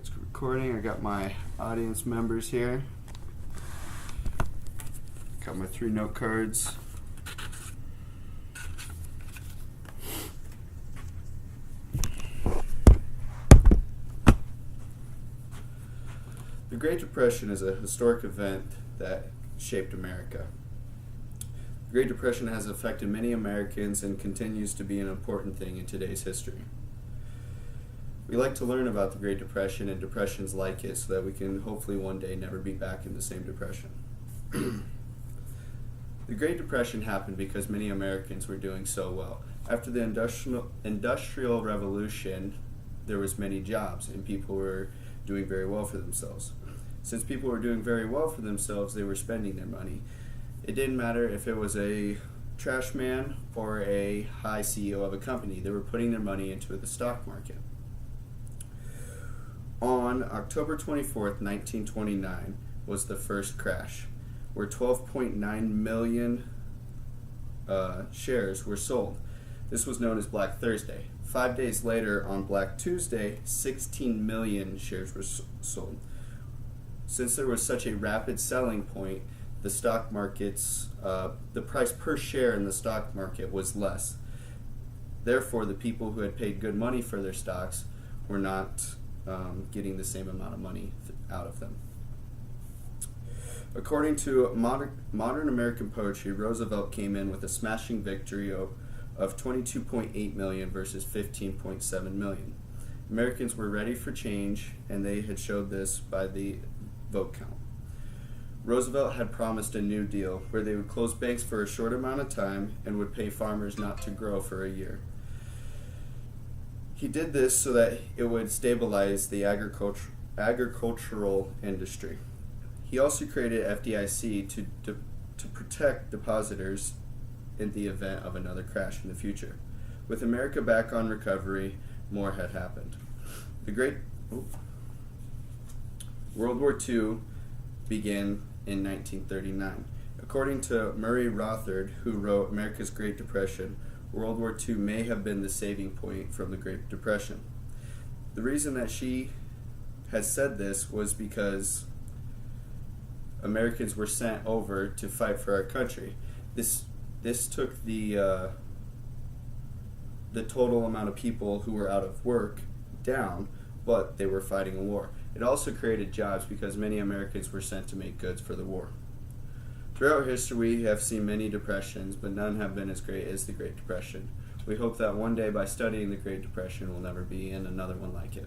It's recording. I got my audience members here. Got my 3 note cards. The Great Depression is a historic event that shaped America. The Great Depression has affected many Americans and continues to be an important thing in today's history. We like to learn about the Great Depression and depressions like it so that we can hopefully one day never be back in the same depression. The Great Depression happened because many Americans were doing so well. After the Industrial Revolution, there was many jobs and people were doing very well for themselves. Since people were doing very well for themselves, they were spending their money. It didn't matter if it was a trash man or a high CEO of a company. They were putting their money into the stock market. On October 24th, 1929 was the first crash, where 12.9 million shares were sold. This was known as Black Thursday. 5 days later, on Black Tuesday, 16 million shares were sold. Since there was such a rapid selling point, the stock market's the price per share in the stock market was less. Therefore, the people who had paid good money for their stocks were not getting the same amount of money out of them. According to modern American poetry, Roosevelt came in with a smashing victory of 22.8 million versus 15.7 million. Americans were ready for change, and they had showed this by the vote count. Roosevelt had promised a New Deal where they would close banks for a short amount of time and would pay farmers not to grow for a year. He did this so that it would stabilize the agricultural industry. He also created FDIC to protect depositors in the event of another crash in the future. With America back on recovery, more had happened. World War II began in 1939. According to Murray Rothbard, who wrote America's Great Depression, World War II may have been the saving point from the Great Depression. The reason that she has said this was because Americans were sent over to fight for our country. This took the total amount of people who were out of work down, but they were fighting a war. It also created jobs because many Americans were sent to make goods for the war. Throughout history, we have seen many depressions, but none have been as great as the Great Depression. We hope that one day, by studying the Great Depression, we'll never be in another one like it.